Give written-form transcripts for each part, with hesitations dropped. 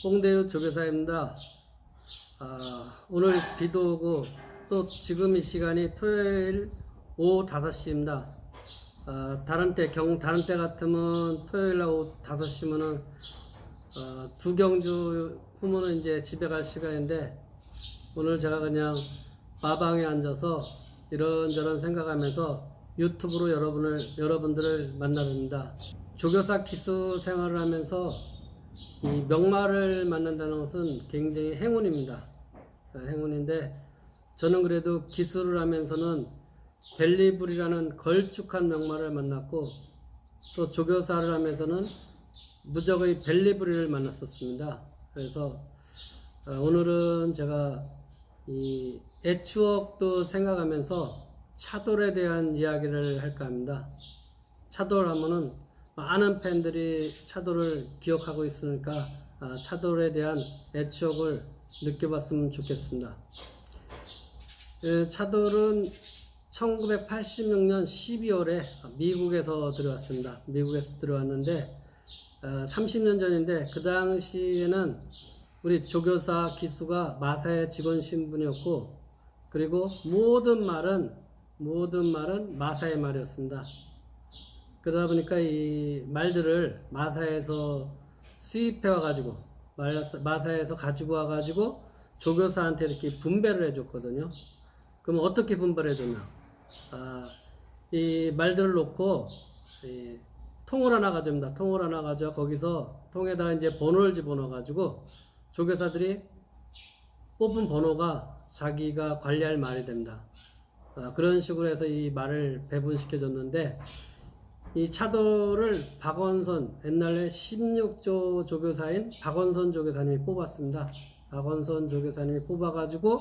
홍대유 조교사입니다. 오늘 비도 오고 또 지금 이 시간이 토요일 오후 5시입니다. 다른 때 같으면 토요일 날 오후 5시면은 두 경주 후면은 이제 집에 갈 시간인데, 오늘 제가 그냥 마방에 앉아서 이런저런 생각하면서 유튜브로 여러분들을 만나봅니다. 조교사 기수 생활을 하면서 이 명마를 만난다는 것은 굉장히 행운입니다. 행운인데, 저는 그래도 기수를 하면서는 벨리불이라는 걸쭉한 명마를 만났고, 또 조교사를 하면서는 무적의 벨리불이를 만났었습니다. 그래서 오늘은 제가 이 옛추억도 생각하면서 차돌에 대한 이야기를 할까 합니다. 차돌 하면은 많은 팬들이 차돌을 기억하고 있으니까 차돌에 대한 애추억을 느껴봤으면 좋겠습니다. 차돌은 1986년 12월에 미국에서 들어왔습니다. 미국에서 들어왔는데 30년 전인데, 그 당시에는 우리 조교사 기수가 마사의 직원 신분이었고, 그리고 모든 말은 마사의 말이었습니다. 그러다 보니까 이 말들을 마사에서 수입해 와가지고, 마사에서 가지고 와가지고 조교사한테 이렇게 분배를 해줬거든요. 그럼 어떻게 분배를 해줬나? 이 말들을 놓고 통을 하나 가져옵니다. 통을 하나 가져 거기서 통에다가 이제 번호를 집어넣어가지고 조교사들이 뽑은 번호가 자기가 관리할 말이 됩니다. 그런 식으로 해서 이 말을 배분시켜줬는데, 이 차돌을 박원선, 옛날에 16조 조교사인 박원선 조교사님이 뽑았습니다. 박원선 조교사님이 뽑아가지고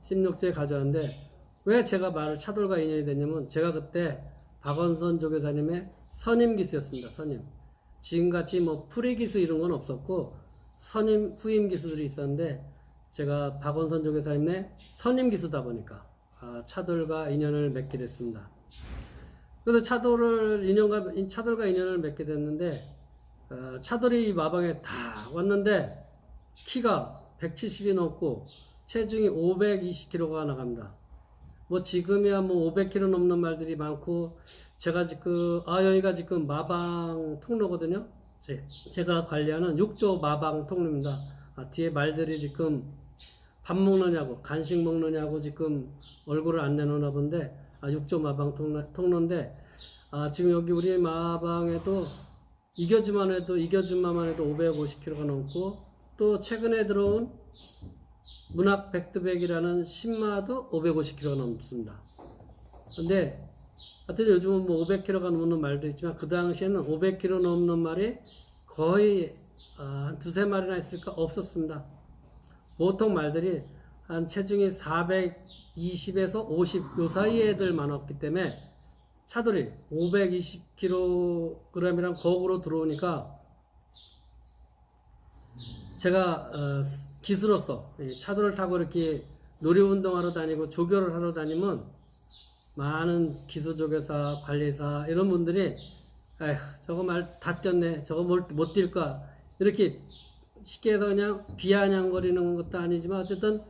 16조에 가져왔는데, 왜 제가 말을 차돌과 인연이 됐냐면, 제가 그때 박원선 조교사님의 선임 기수였습니다. 선임. 지금같이 뭐 프리 기수 이런 건 없었고 선임, 후임 기수들이 있었는데, 제가 박원선 조교사님의 선임 기수다 보니까 차돌과 인연을 맺게 됐습니다. 그래서 차돌과 인연을 맺게 됐는데, 차돌이 마방에 다 왔는데 키가 170이 넘고 체중이 520kg가 나갑니다. 뭐 지금이야 뭐 500kg 넘는 말들이 많고, 제가 지금 여기가 지금 마방 통로거든요. 제가 관리하는 6조 마방 통로입니다. 뒤에 말들이 지금 밥 먹느냐고 간식 먹느냐고 지금 얼굴을 안 내놓나 본데, 6조 마방 통로인데, 지금 여기 우리 마방에도 이겨주만 해도 550kg가 넘고, 또 최근에 들어온 문학 백두백이라는 신마도 550kg가 넘습니다. 근데 하여튼 요즘은 뭐 500kg가 넘는 말도 있지만, 그 당시에는 500kg 넘는 말이 거의 한 두세 마리나 있을까 없었습니다. 보통 말들이 한 체중이 420에서 50 요 사이 애들 많았기 때문에, 차돌이 520kg이랑 거꾸로 들어오니까, 제가 기수로서 차돌을 타고 이렇게 놀이운동하러 다니고 조교를 하러 다니면 많은 기수조교사, 관리사 이런 분들이 저거 말 다 뛰었네, 저거 못 뛸까, 이렇게 쉽게 해서 그냥 비아냥거리는 것도 아니지만 어쨌든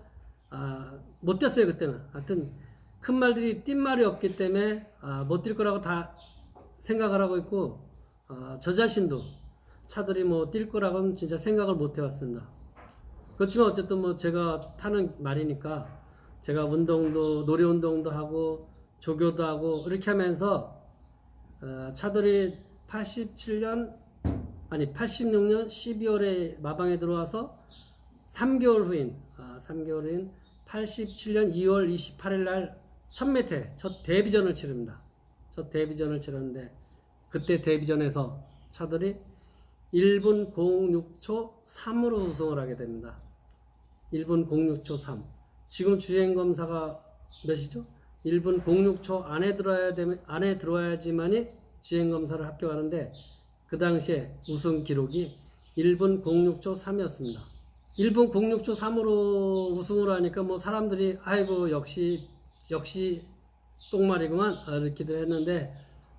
못 뛰었어요 그때는. 하여튼 큰 말들이 뛴 말이 없기 때문에 못 뛸 거라고 다 생각을 하고 있고, 저 자신도 차돌이 뭐 뛸 거라고는 진짜 생각을 못 해왔습니다. 그렇지만 어쨌든 뭐 제가 타는 말이니까, 제가 놀이운동도 하고 조교도 하고 이렇게 하면서 차돌이 86년 12월에 마방에 들어와서 3개월 후인 87년 2월 28일 날 첫 데뷔전을 치릅니다. 첫 데뷔전을 치렀는데, 그때 데뷔전에서 차돌이 1분 06초 3으로 우승을 하게 됩니다. 1분 06초 3. 지금 주행검사가 몇이죠? 1분 06초 안에 들어와야지만이 주행검사를 합격하는데, 그 당시에 우승 기록이 1분 06초 3이었습니다. 1분 06초 3으로 우승을 하니까 뭐 사람들이 아이고 역시 똥말이구만 이렇게들 했는데,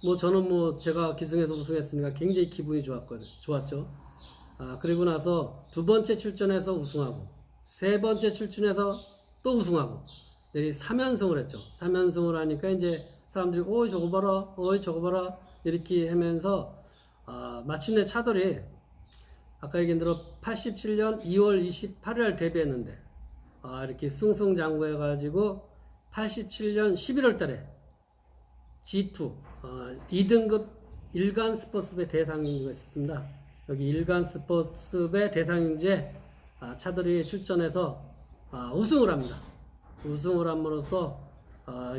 뭐 저는 뭐 제가 기승에서 우승했으니까 굉장히 기분이 좋았죠. 그리고 나서 두 번째 출전해서 우승하고, 세 번째 출전해서 또 우승하고, 내리 3연승을 했죠. 3연승을 하니까 이제 사람들이, 어이, 저거 봐라, 어이, 저거 봐라, 이렇게 하면서, 마침내 차돌이, 아까 얘기한 대로 87년 2월 28일 날 데뷔했는데, 이렇게 승승장구해가지고, 87년 11월 달에 G2, 2등급 일간 스포츠배 대상인주가 있었습니다. 여기 일간 스포츠배 대상인주에 차돌이 출전해서 우승을 합니다. 우승을 함으로써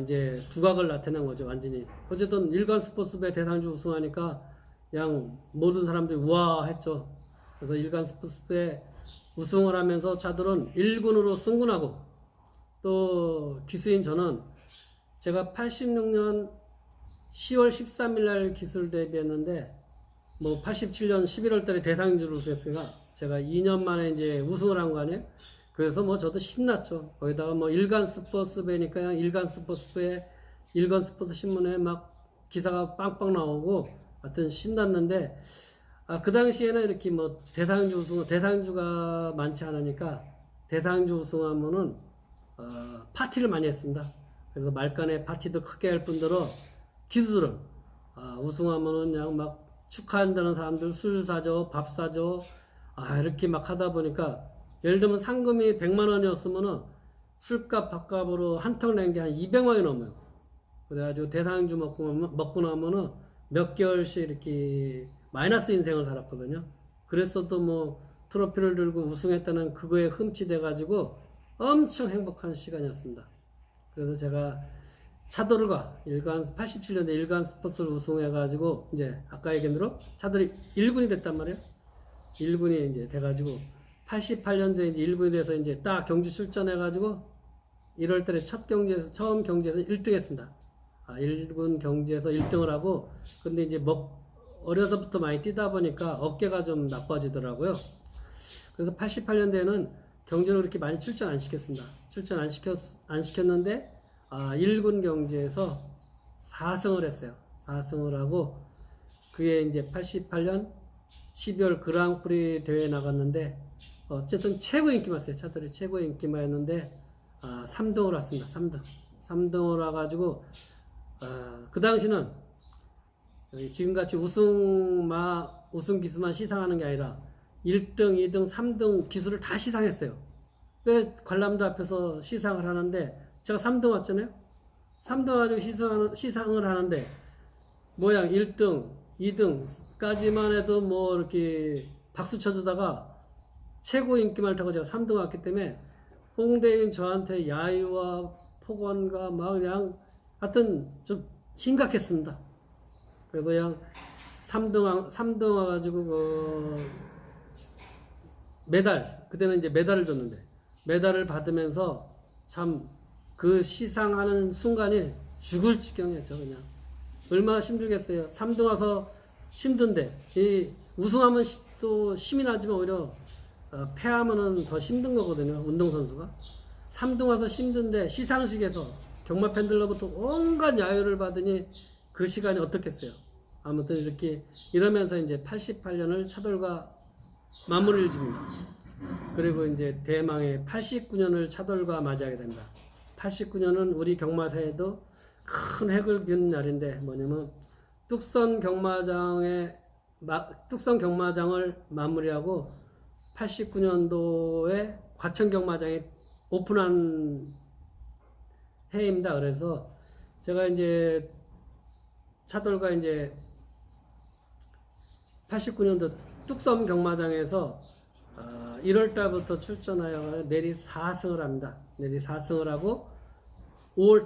이제 두각을 나타낸 거죠. 완전히. 어쨌든 일간 스포츠배 대상주 우승하니까 그냥 모든 사람들이 우와 했죠. 그래서 일간 스포츠배 우승을 하면서 차돌은 1군으로 승군하고, 또 기수인 저는 제가 86년 10월 13일 날 기술 데뷔했는데, 뭐 87년 11월 달에 대상주로 우승했으니까 제가 2년 만에 이제 우승을 한 거 아니에요? 그래서 뭐 저도 신났죠. 거기다가 뭐 일간 스포츠배니까 그냥 일간 스포츠배, 일간 스포츠 신문에 막 기사가 빵빵 나오고, 하여튼 신났는데, 그 당시에는 이렇게 뭐 대상주가 많지 않으니까 대상주 우승하면은 파티를 많이 했습니다. 그래서 말간에 파티도 크게 할 뿐더러 기수들은 우승하면은 그냥 막 축하한다는 사람들 술 사줘, 밥 사줘, 이렇게 막 하다 보니까, 예를 들면 상금이 100만 원이었으면은 술값 밥값으로 한턱 낸 게 한 200만 원이 넘어요. 그래가지고 대상주 먹고 나면은 몇 개월씩 이렇게 마이너스 인생을 살았거든요. 그랬어도 뭐 트로피를 들고 우승했다는 그거에 흠치돼가지고 엄청 행복한 시간이었습니다. 그래서 제가 차돌과 87년에 일간 스포츠를 우승해가지고, 이제 아까 얘기한 대로 차돌이 1군이 됐단 말이에요. 1군이 이제 돼가지고 88년도에 이제 1군이 돼서 이제 딱 경주 출전해가지고 1월 달에 처음 경주에서 1등 했습니다. 1군 경주에서 1등을 하고, 근데 이제 어려서부터 많이 뛰다 보니까 어깨가 좀 나빠지더라고요. 그래서 88년도에는 경주를 그렇게 많이 출전 안 시켰습니다. 출전 안 시켰는데, 1군 경주에서 4승을 했어요. 4승을 하고, 그게 이제 88년 12월 그랑프리 대회에 나갔는데, 어쨌든 최고 인기였어요. 차돌이 최고 인기였는데, 3등을 왔습니다. 3등을 와가지고, 그 당시는 지금같이 우승 기수만 시상하는 게 아니라 1등, 2등, 3등 기수를 다 시상했어요. 왜 관람도 앞에서 시상을 하는데, 제가 3등 왔잖아요. 3등 가지고 시상을 하는데, 모양 1등, 2등까지만 해도 뭐 이렇게 박수 쳐주다가 최고 인기말 타고 제가 3등 왔기 때문에 홍대인 저한테 야유와 폭언과 막 그냥 하여튼 좀 심각했습니다. 그래서 그냥 3등 와가지고 그때는 이제 메달을 줬는데, 메달을 받으면서 참 그 시상하는 순간이 죽을 지경이었죠. 그냥 얼마나 힘들겠어요. 3등 와서 힘든데, 이 우승하면 또 힘이 나지만 오히려 패하면은 더 힘든 거거든요. 운동선수가 3등 와서 힘든데 시상식에서 경마 팬들로부터 온갖 야유를 받으니 그 시간이 어떻겠어요. 아무튼 이러면서 이제 88년을 차돌과 마무리를 집니다. 그리고 이제 대망의 89년을 차돌과 맞이하게 됩니다. 89년은 우리 경마사에도 큰 획을 그은 날인데, 뭐냐면 뚝섬 경마장을 마무리하고 89년도에 과천 경마장이 오픈한 해입니다. 그래서 제가 이제 차돌과 이제 89년도 뚝섬 경마장에서 1월 달부터 출전하여 내리 4승을 합니다. 내리 4승을 하고 5월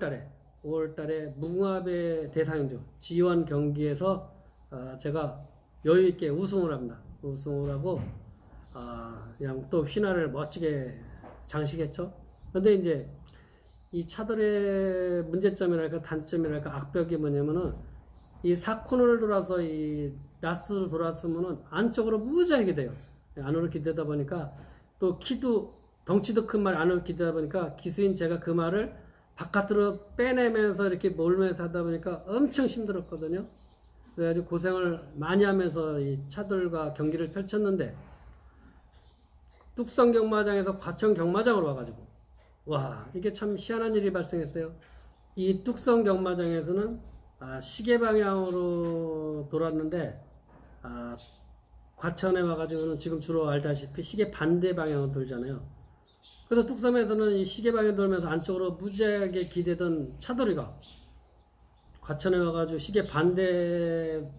달에 무궁화배 대상주 지원 경기에서 제가 여유 있게 우승을 합니다. 우승을 하고 그냥 또 휘날을 멋지게 장식했죠. 근데 이제 이 차돌의 문제점이랄까 단점이랄까 악벽이 뭐냐면은, 이 사코너를 돌아서 이 라스로 돌아서면은 안쪽으로 무지하게 돼요. 안으로 기대다 보니까, 또 덩치도 큰 말 안으로 기대다 보니까 기수인 제가 그 말을 바깥으로 빼내면서 이렇게 몰면서 하다 보니까 엄청 힘들었거든요. 그래가지고 고생을 많이 하면서 이 차돌과 경기를 펼쳤는데, 뚝성 경마장에서 과천 경마장으로 와가지고, 와, 이게 참 희한한 일이 발생했어요. 이 뚝성 경마장에서는 시계 방향으로 돌았는데, 과천에 와가지고는 지금 주로 알다시피 시계 반대 방향으로 돌잖아요. 그래서 뚝섬에서는 이 시계 방향 돌면서 안쪽으로 무지하게 기대던 차돌이가 과천에 와가지고 시계 반대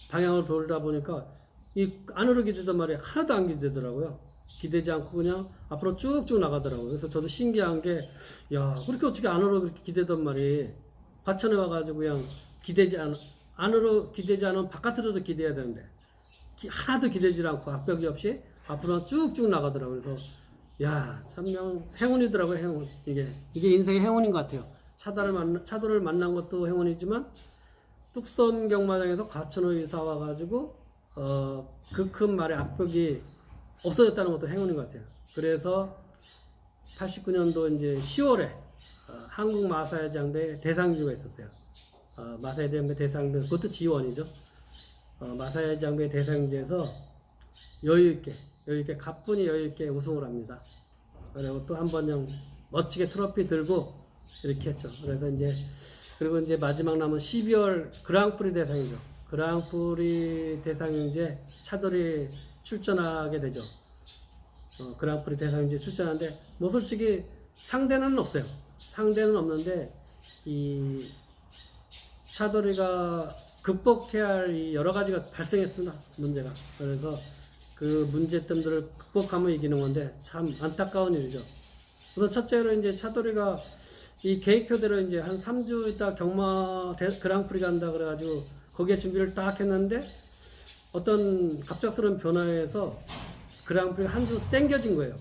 방향으로 돌다 보니까 이 안으로 기대던 말이 하나도 안 기대더라고요. 기대지 않고 그냥 앞으로 쭉쭉 나가더라고요. 그래서 저도 신기한 게, 야, 그렇게 어떻게 안으로 그렇게 기대던 말이 과천에 와가지고 그냥 안으로 기대지 않으면 바깥으로도 기대야 되는데, 하나도 기대지 않고 앞벽이 없이 앞으로 쭉쭉 나가더라고요. 그래서, 야, 참 행운이더라고요, 행운. 이게 인생의 행운인 것 같아요. 차도를 만난 것도 행운이지만, 뚝섬 경마장에서 과천으로 이사 와가지고, 그 큰 말의 앞벽이 없어졌다는 것도 행운인 것 같아요. 그래서 89년도 이제 10월에 한국 마사야 장배 대상주가 있었어요. 마사야 장배 대상주, 그것도 지원이죠. 마사야 장배 대상주에서 여유있게 가뿐히 여유있게 우승을 합니다. 그리고 또 한 번 멋지게 트로피 들고 이렇게 했죠. 그리고 이제 마지막 남은 12월 그랑프리 대상이죠. 그랑프리 대상인제 차돌이 출전하게 되죠. 그랑프리 대상인제 출전하는데, 뭐 솔직히 상대는 없어요. 상대는 없는데, 이 차돌이가 극복해야 할 이 여러 가지가 발생했습니다. 문제가. 그래서 그 문제점들을 극복하면 이기는 건데 참 안타까운 일이죠. 그래서 첫째로 이제 차돌이가 이 계획표대로 이제 한 3주 있다 그랑프리 간다 그래가지고 거기에 준비를 딱 했는데, 어떤 갑작스러운 변화에서 그랑프리가 한 주 땡겨진 거예요.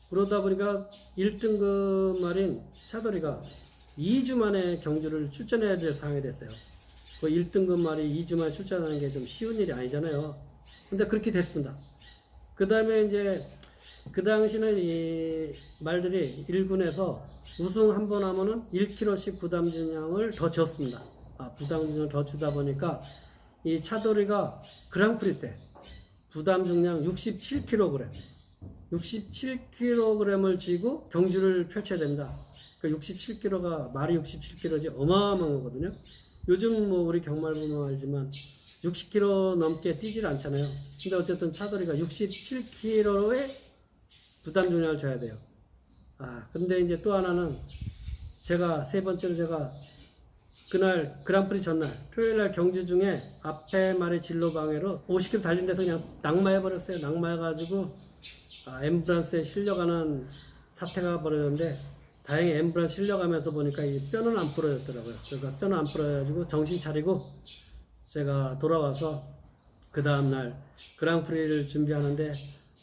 그러다 보니까 1등급 말인 차돌이가 2주 만에 경주를 출전해야 될 상황이 됐어요. 그 1등급 말이 2주 만에 출전하는 게 좀 쉬운 일이 아니잖아요. 근데 그렇게 됐습니다. 그 다음에 이제 그 당시는 이 말들이 1군에서 우승 한 번 하면은 1kg씩 부담 중량을 더 줬습니다. 부담 중량을 더 주다 보니까 이 차돌이가 그랑프리 때 부담 중량 67kg을 쥐고 경주를 펼쳐야 됩니다. 그 67kg가 말이 67kg지 어마어마한 거거든요. 요즘 뭐 우리 경말 보면 알지만 60kg 넘게 뛰질 않잖아요. 근데 어쨌든 차돌이가 67kg의 부담 중량을 져야 돼요. 근데 이제 또 하나는 세 번째로 제가 그날 그랑프리 전날 토요일날 경주 중에 앞에 말의 진로 방해로 50km 달린 데서 그냥 낙마해버렸어요. 낙마해가지고 앰뷸런스에 실려가는 사태가 벌어졌는데, 다행히 앰뷸런스 실려가면서 보니까 이 뼈는 안 부러졌더라고요. 그래서 뼈는 안 부러져가지고 정신 차리고 제가 돌아와서 그 다음날 그랑프리를 준비하는데,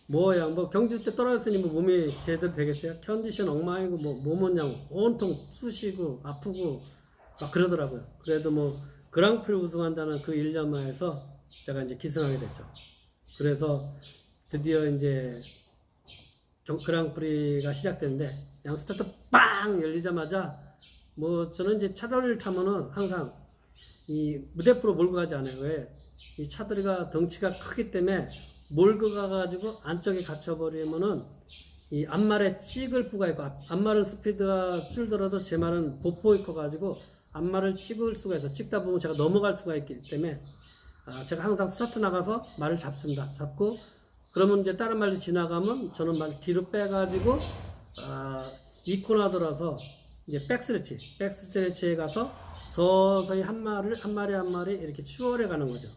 뭐 경주 때 떨어졌으니 뭐 몸이 제대로 되겠어요? 컨디션 엉망이고 뭐 몸은 그냥 온통 쑤시고 아프고 막 그러더라고요. 그래도 뭐 그랑프리 우승한다는 그 1년 만에서 제가 이제 기승하게 됐죠. 그래서 드디어 이제 그랑프리가 시작됐는데, 그냥 스타트 빵 열리자마자 뭐 저는 이제 차돌이를 타면은 항상 이 무대포로 몰고 가지 않아요. 왜? 이 차돌이가 덩치가 크기 때문에 몰고 가가지고 안쪽에 갇혀버리면은 이 앞말에 찍을 부가 있고, 앞말은 스피드가 줄더라도 제 말은 보폭이 커가지고 앞말을 찍을 수가 있어. 찍다 보면 제가 넘어갈 수가 있기 때문에 제가 항상 스타트 나가서 말을 잡습니다. 잡고 그러면 이제 다른 말이 지나가면 저는 말 뒤로 빼가지고 이 코너 돌아서 이제 백스트레치에 가서 서서히 한 마리 이렇게 추월해 가는 거죠.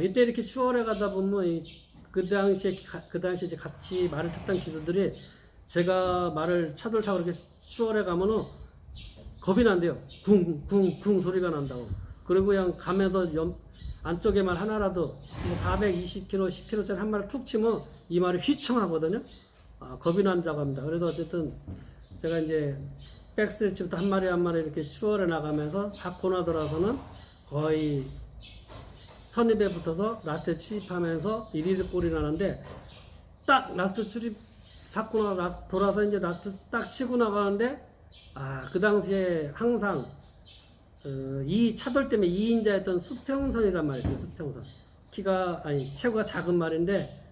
이때 이렇게 추월해 가다 보면 그 당시에 이제 같이 말을 탔던 기수들이 제가 차돌 타고 이렇게 추월해 가면은 겁이 난대요. 쿵쿵쿵 소리가 난다고. 그리고 그냥 가면서 안쪽에 말 하나라도 420kg, 10kg짜리 한 마리 툭 치면 이 말이 휘청하거든요. 겁이 난다고 합니다. 그래서 어쨌든 제가 이제 백스트레치부터 한 마리 이렇게 추월해 나가면서 4코너 돌아서는 거의 선입에 붙어서 라스트에 출입하면서 1위를 꼴이 나는데, 딱 라스트 출입 4코너 돌아서 이제 라스트 딱 치고 나가는데, 그 당시에 항상 이 차돌 때문에 2인자였던 수평선이란 말이 있어요. 수평선. 체구가 작은 말인데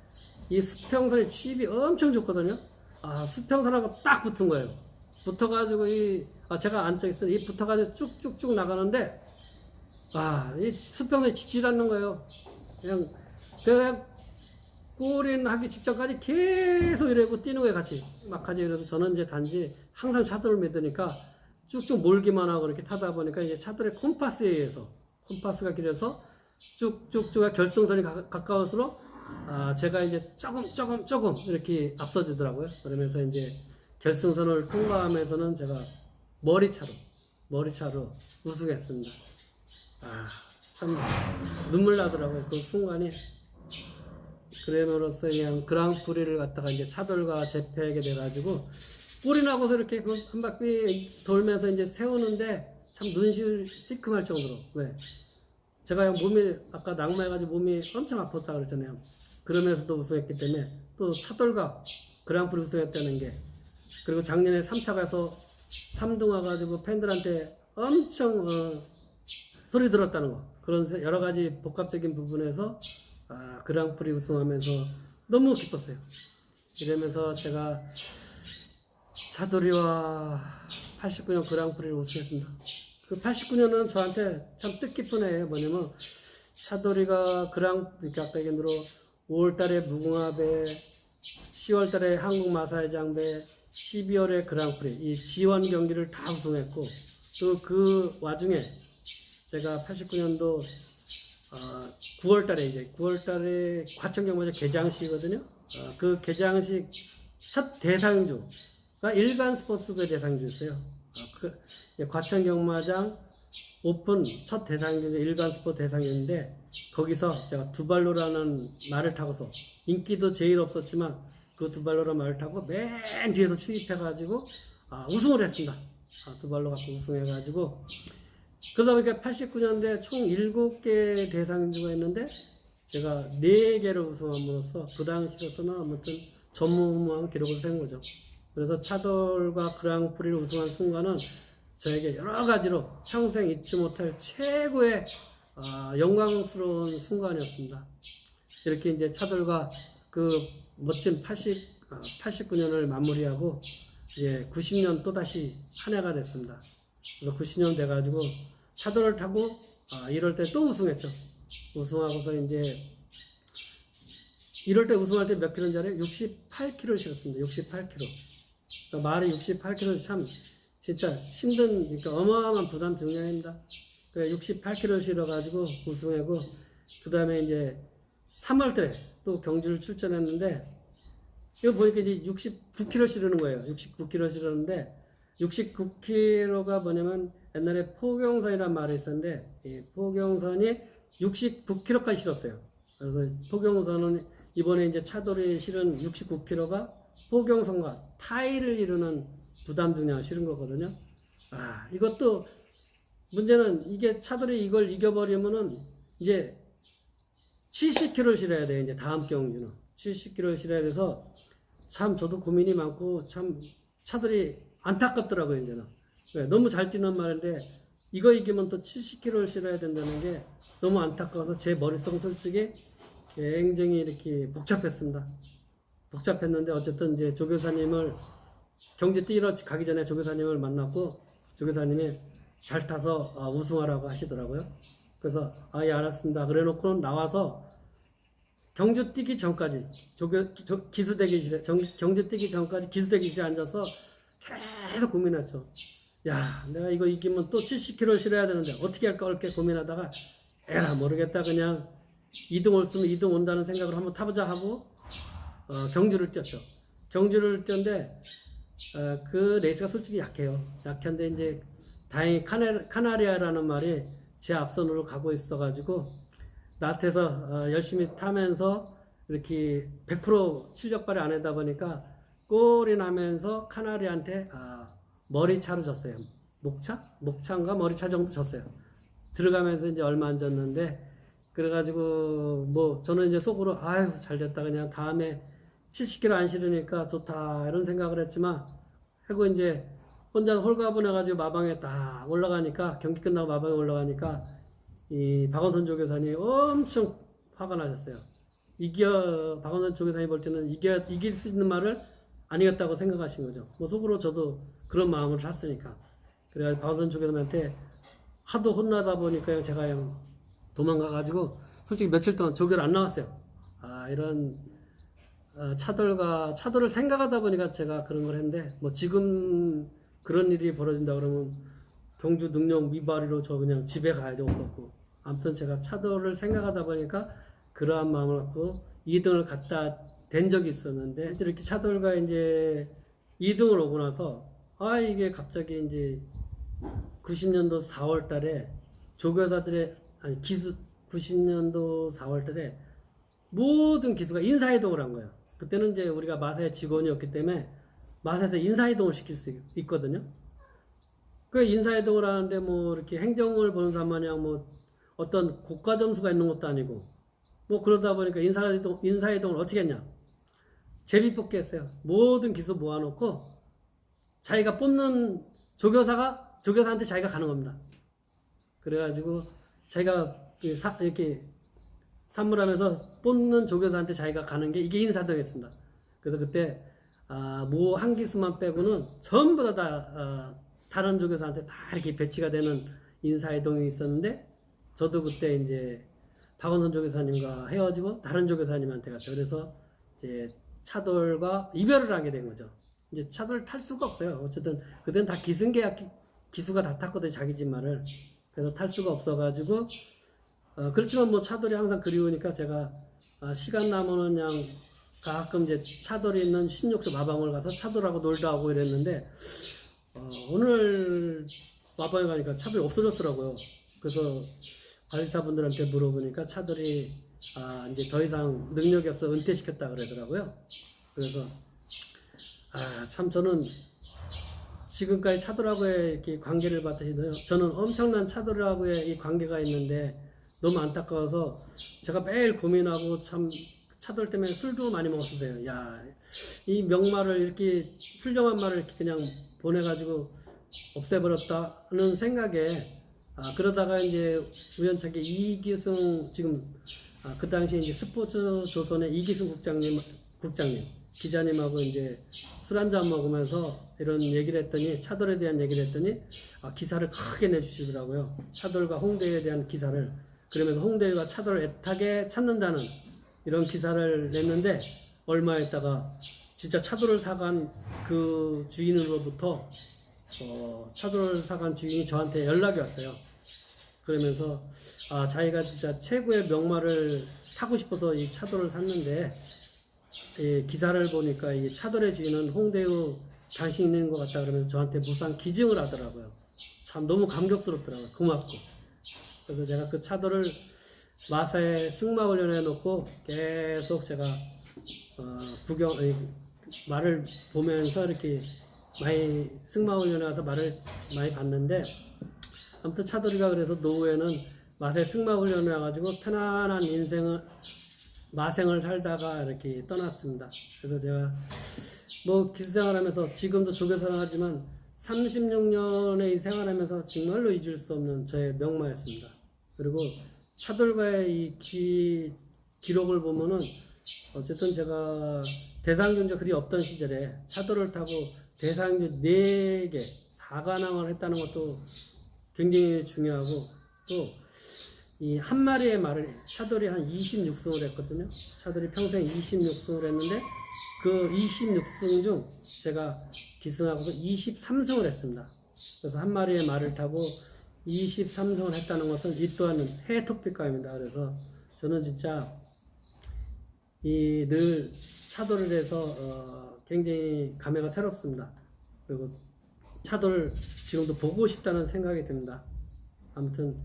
이 수평선이 취입이 엄청 좋거든요. 수평선하고 딱 붙은 거예요. 붙어가지고 제가 앉아있어요. 이 붙어가지고 쭉쭉쭉 나가는데, 이 수평선이 지질 않는 거예요. 그냥 골인 하기 직전까지 계속 이러고 뛰는 거예요, 같이. 그래서 저는 이제 단지 항상 차도를 믿으니까 쭉쭉 몰기만 하고 이렇게 타다 보니까 이제 차들의 콤파스에 의해서, 콤파스가 길어서 쭉쭉쭉 결승선이 가까울수록 제가 이제 조금 이렇게 앞서지더라고요. 그러면서 이제 결승선을 통과하면서는 제가 머리차로 우승했습니다. 참 눈물 나더라고요. 그 순간이. 그럼으로써 그냥 그랑프리를 갖다가 이제 차돌과 재패하게 돼가지고 꼴이 나고서 이렇게 한 바퀴 돌면서 이제 세우는데 참 눈시 시큼할 정도로. 왜? 제가 몸이 아까 낙마해가지고 몸이 엄청 아팠다 그랬잖아요. 그러면서도 우승했기 때문에 또 차돌과 그랑프리 우승했다는 게, 그리고 작년에 3차 가서 3등 와가지고 팬들한테 엄청 소리 들었다는 거, 그런 여러 가지 복합적인 부분에서 그랑프리 우승하면서 너무 기뻤어요. 이러면서 제가 차돌이와 89년 그랑프리를 우승했습니다. 그 89년은 저한테 참 뜻깊은 해예요. 뭐냐면 차돌이가 그러니까 아까 얘기한 대로 5월달에 무궁화배, 10월달에 한국 마사회장배, 12월에 그랑프리, 이 G1 경기를 다 우승했고, 또 그 와중에 제가 89년도 9월달에 과천경마장 개장식이거든요. 그 개장식 첫 대상주가 일간 스포츠부의 대상주였어요. 과천경마장 오픈 첫 대상주 일간 스포츠 대상주인데, 거기서 제가 두발로라는 말을 타고서, 인기도 제일 없었지만 그 두발로라는 말을 타고 맨 뒤에서 추입해가지고 우승을 했습니다. 두발로 갖고 우승해가지고, 그러다 보니까 89년대 총 7개 대상주가 있는데 제가 4개를 우승함으로써 그 당시로서는 아무튼 전무후무한 기록을 세운 거죠. 그래서 차돌과 그랑프리를 우승한 순간은 저에게 여러 가지로 평생 잊지 못할 최고의 영광스러운 순간이었습니다. 이렇게 이제 차돌과 그 멋진 89년을 마무리하고 이제 90년 또다시 한 해가 됐습니다. 그래서 90년 돼가지고 차돌을 타고 1월 때 또 우승했죠. 우승하고서 이제 1월 때 우승할 때 몇 킬로인지 알아요? 68kg를 실었습니다. 68kg. 그러니까 말이 68kg 참 진짜 힘든, 그러니까 어마어마한 부담 중량입니다. 그래 68kg 실어가지고 우승하고, 그 다음에 이제 3월 달에 또 경주를 출전했는데, 이거 보니까 이제 69kg 실으는 거예요. 69kg 실었는데, 69kg가 뭐냐면 옛날에 포경선이라는 말이 있었는데, 이 포경선이 69kg까지 실었어요. 그래서 포경선은 이번에 이제 차돌이 실은 69kg가 포경선과 타이를 이루는 부담 중량을 실은 거거든요. 이것도 문제는 이게 차돌이 이걸 이겨버리면은 이제 70kg를 실어야 돼요. 이제 다음 경주는 70kg를 실어야 돼서 참 저도 고민이 많고 참 차돌이 안타깝더라고요. 이제는 너무 잘 뛰는 말인데 이거 이기면 또 70kg를 실어야 된다는 게 너무 안타까워서 제 머릿속은 솔직히 굉장히 이렇게 복잡했습니다. 복잡했는데 어쨌든 이제 조교사님을 경주 뛰러 가기 전에 조교사님을 만났고, 조교사님이 잘 타서 우승하라고 하시더라고요. 그래서 예 알았습니다. 그래 놓고는 나와서 경주 뛰기 전까지 경주 뛰기 전까지 기수대기실에 앉아서 계속 고민했죠. 야, 내가 이거 이기면 또 70kg를 실어야 되는데 어떻게 할까 이렇게 고민하다가 에라 모르겠다, 그냥 2등 올수면 2등 온다는 생각으로 한번 타보자 하고 경주를 뛰었죠. 경주를 뛰었는데 그 레이스가 솔직히 약해요. 약한데 이제 다행히 카나리아라는 말이 제 앞선으로 가고 있어가지고 나한테서 열심히 타면서 이렇게 100% 실력 발휘 안 하다 보니까 꼴이 나면서 카나리아한테 머리차로 졌어요. 목차인가 머리차 정도 졌어요. 들어가면서 이제 얼마 안 졌는데, 그래가지고 뭐 저는 이제 속으로 아유 잘 됐다, 그냥 다음에 70kg 안 실으니까 좋다 이런 생각을 했지만, 하고 이제 혼자 홀가분해가지고 마방에 딱 올라가니까, 경기 끝나고 마방에 올라가니까 이 박원선 조교사님이 엄청 화가 나셨어요. 박원순 조교사님 볼 때는 이길 수 있는 말을 아니었다고 생각하신 거죠. 뭐 속으로 저도 그런 마음을 샀으니까. 그래서 박원순 조교사님한테 하도 혼나다 보니까 제가 그냥 도망가가지고 솔직히 며칠 동안 조교를 안 나왔어요. 이런 차돌을 생각하다 보니까 제가 그런 걸 했는데, 뭐 지금 그런 일이 벌어진다 그러면 경주 능력 미발이로 저 그냥 집에 가야죠. 그렇고. 아무튼 제가 차돌을 생각하다 보니까 그러한 마음을 갖고 2등을 갖다 댄 적이 있었는데, 이렇게 차돌과 이제 2등을 오고 나서 이게 갑자기 이제 90년도 4월 달에 조교사들의 90년도 4월 달에 모든 기수가 인사이동을 한 거예요. 그때는 이제 우리가 마사의 직원이었기 때문에 마사에서 인사이동을 시킬 수 있거든요. 그 인사이동을 하는데 뭐 이렇게 행정을 보는 사람 마냥 뭐 어떤 고가 점수가 있는 것도 아니고 뭐 그러다 보니까 인사이동을 어떻게 했냐. 제비 뽑기 했어요. 모든 기수 모아놓고 자기가 뽑는 조교사한테 자기가 가는 겁니다. 그래가지고 자기가 이렇게 산물하면서 뽑는 조교사한테 자기가 가는 게 이게 인사동이었습니다. 그래서 그때 뭐 한 기수만 빼고는 전부 다 다른 조교사한테 다 이렇게 배치가 되는 인사이동이 있었는데, 저도 그때 이제 박원순 조교사님과 헤어지고 다른 조교사님한테 갔죠. 그래서 이제 차돌과 이별을 하게 된 거죠. 이제 차돌 탈 수가 없어요. 어쨌든 그때는 다 기승계약 기수가 다 탔거든요, 자기 집 말을. 그래서 탈 수가 없어가지고 그렇지만 뭐 차돌이 항상 그리우니까 제가 시간 나면은 그냥 가끔 이제 차돌이 있는 16조 마방을 가서 차돌하고 놀다 오고 이랬는데, 오늘 마방에 가니까 차돌이 없어졌더라고요. 그래서 관리사분들한테 물어보니까 차돌이 이제 더 이상 능력이 없어 은퇴시켰다 그러더라고요. 그래서 참 저는 지금까지 차돌하고의 이렇게 관계를 봤더니 저는 엄청난 차돌하고의 이 관계가 있는데 너무 안타까워서 제가 매일 고민하고, 참 차돌 때문에 술도 많이 먹었어요. 이 명말을 이렇게 훌륭한 말을 이렇게 그냥 보내가지고 없애버렸다는 생각에 그러다가 이제 우연찮게 이기승 지금 그 당시에 이제 스포츠 조선의 이기승 국장님 기자님하고 이제 술 한잔 먹으면서 이런 얘기를 했더니, 차돌에 대한 얘기를 했더니 기사를 크게 내주시더라고요. 차돌과 홍대에 대한 기사를. 그러면서 홍대가 차돌을 애타게 찾는다는 이런 기사를 냈는데, 얼마 있다가 진짜 차돌을 사간 그 주인으로부터 차돌을 사간 주인이 저한테 연락이 왔어요. 그러면서 자기가 진짜 최고의 명말을 타고 싶어서 이 차돌을 샀는데, 기사를 보니까 이 차돌의 주인은 홍대의 당신인 것 같다 그러면서 저한테 무상 기증을 하더라고요. 참 너무 감격스럽더라고요. 고맙고. 그래서 제가 그 차돌을 마사에 승마훈련해 놓고 계속 제가 말을 보면서 이렇게 많이 승마훈련에 와서 말을 많이 봤는데, 아무튼 차돌이가 그래서 노후에는 마사에 승마훈련을 해가지고 편안한 마생을 살다가 이렇게 떠났습니다. 그래서 제가 뭐 기수생활하면서 지금도 조교생활하지만 36년의 이 생활하면서 정말로 잊을 수 없는 저의 명마였습니다. 그리고 차돌과의 이 기록을 보면은 어쨌든 제가 대상경제 그리 없던 시절에 차돌을 타고 대상경제 4개 4관왕을 했다는 것도 굉장히 중요하고, 또 이 한 마리의 말을 차돌이 한 26승을 했거든요. 차돌이 평생 26승을 했는데 그 26승 중 제가 기승하고서 23승을 했습니다. 그래서 한 마리의 말을 타고 23승을 했다는 것은 이 또한 해토픽감입니다. 그래서 저는 진짜 늘 차돌을 해서 굉장히 감회가 새롭습니다. 그리고 차돌 지금도 보고 싶다는 생각이 듭니다. 아무튼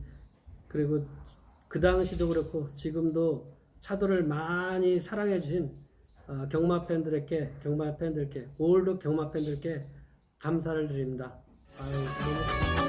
그리고 그 당시도 그렇고 지금도 차돌을 많이 사랑해 주신 경마 팬들께 올드 경마 팬들께 감사를 드립니다. 너무